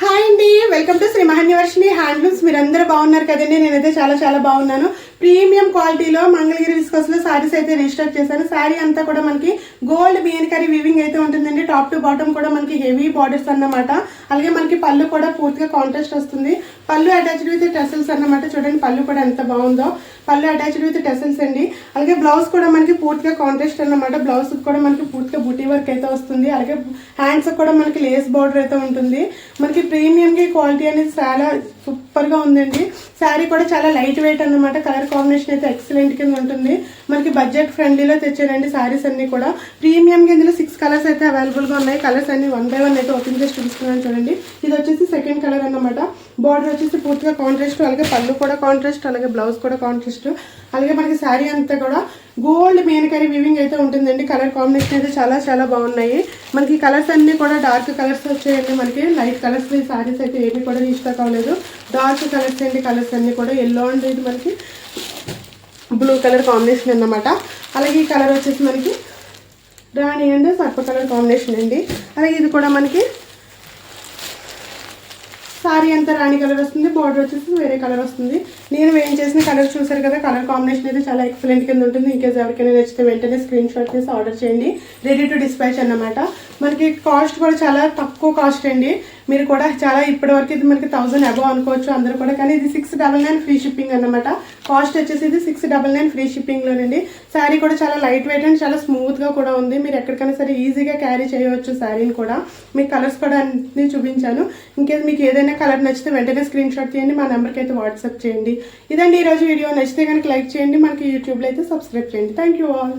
Hi అండి, welcome to Shri మహన్యవర్షిని handlooms. మీరందరూ బాగున్నారు కదండి. నేనైతే చాలా చాలా బాగున్నాను. ప్రీమియం క్వాలిటీలో మంగళగిరి విస్కోస్ లో సారీస్ అయితే రీస్టాక్ చేశాను. సారీ అంతా కూడా మనకి గోల్డ్ మీనకరీ వీవింగ్ అయితే ఉంటుందండి. టాప్ టు బాటమ్ కూడా మనకి హెవీ బార్డర్స్ అన్నమాట. అలాగే మనకి పళ్ళు కూడా పూర్తిగా కాంట్రాస్ట్ వస్తుంది. పళ్ళు అటాచ్డ్ విత్ టెసల్స్ అన్నమాట. చూడండి పళ్ళు కూడా ఎంత బాగుందో. పళ్ళు అటాచ్డ్ విత్ టెసల్స్ అండి. అలాగే బ్లౌజ్ కూడా మనకి పూర్తిగా కాంట్రాస్ట్ అన్నమాట. బ్లౌజ్ కూడా మనకి పూర్తిగా బుటీ వర్క్ అయితే వస్తుంది. అలాగే హ్యాండ్స్ కూడా మనకి లేస్ బార్డర్ అయితే ఉంటుంది. మనకి ప్రీమియం కి క్వాలిటీ అనేది చాలా సూపర్ గా ఉందండి. శారీ కూడా చాలా లైట్ వెయిట్ అన్నమాట. కలర్ కాంబినేషన్ అయితే ఎక్సలెంట్ కింద ఉంటుంది. మనకి బడ్జెట్ ఫ్రెండ్లీలో తెచ్చారండి సారీస్ అన్ని కూడా. ప్రీమియం కి ఇందులో 6 కలర్స్ అయితే అవైలబుల్ గా ఉన్నాయి. కలర్స్ అన్ని 1 by 1 అయితే ఓపెన్ చేసి చూపిస్తున్నాను చూడండి. ఇది వచ్చేసి సెకండ్ కలర్ అన్నమాట. బార్డర్ వచ్చేసి పూర్తిగా కాంట్రాస్ట్, అలాగే పళ్ళు కూడా కాంట్రాస్ట్, అలాగే బ్లౌజ్ కూడా కాంట్రాస్ట్. అలాగే మనకి శారీ అంతా కూడా గోల్డ్ మీనకరీ వీవింగ్ అయితే ఉంటుందండి. కలర్ కాంబినేషన్ అయితే చాలా చాలా బాగున్నాయి. మనకి కలర్స్ అన్ని కూడా డార్క్ కలర్స్ వచ్చాయండి. మనకి లైట్ కలర్స్ సారీస్ అయితే ఏమీ కూడా రీస్టాక్ అవ్వలేదు. డార్క్ కలర్స్ అండి. కలర్స్ అన్ని కూడా ఎల్లో అండ్ ఇది మనకి బ్లూ కలర్ కాంబినేషన్ అన్నమాట. అలాగే ఈ కలర్ వచ్చేసి మనకి రాణి అండ్ సర్ప కలర్ కాంబినేషన్ అండి. అలాగే ఇది కూడా మనకి సారీ అంతా రాణి కలర్ వస్తుంది. బార్డర్ వచ్చేసి వేరే కలర్ వస్తుంది. నేను వేయం చేసిన కలర్ చూసారు కదా. కలర్ కాంబినేషన్ అయితే చాలా ఎక్సలెంట్ కింద ఉంటుంది. ఇంకేస్ ఎవరికైనా నచ్చితే వెంటనే స్క్రీన్ షాట్ చేసి ఆర్డర్ చేయండి. రెడీ టు డిస్పాచ్ అన్నమాట. మనకి కాస్ట్ కూడా చాలా తక్కువ కాస్ట్ అండి. మీరు కూడా చాలా ఇప్పటి వరకు ఇది మనకి 1000 అబవ్ అనుకోవచ్చు అందరూ కూడా. కానీ ఇది 699 ఫ్రీ షిప్పింగ్ అన్నమాట. కాస్ట్ వచ్చేసి ఇది 699 ఫ్రీ షిప్పింగ్ లోనండి. శారీ కూడా చాలా లైట్ వెయిట్ అండ్ చాలా స్మూత్ గా కూడా ఉంది. మీరు ఎక్కడికైనా సరే ఈజీగా క్యారీ చేయవచ్చు శారీని కూడా. మీకు కలర్స్ కూడా అన్ని చూపించాను. ఇంకేది మీకు ఏదైనా కలర్ నచ్చితే వెంటనే స్క్రీన్ షాట్ తీయండి. మా నెంబర్కి అయితే వాట్సాప్ చేయండి. ఇదండి ఈరోజు వీడియో. నచ్చితే కనుక లైక్ చేయండి. మనకి యూట్యూబ్లో అయితే సబ్స్క్రైబ్ చేయండి. Thank you all.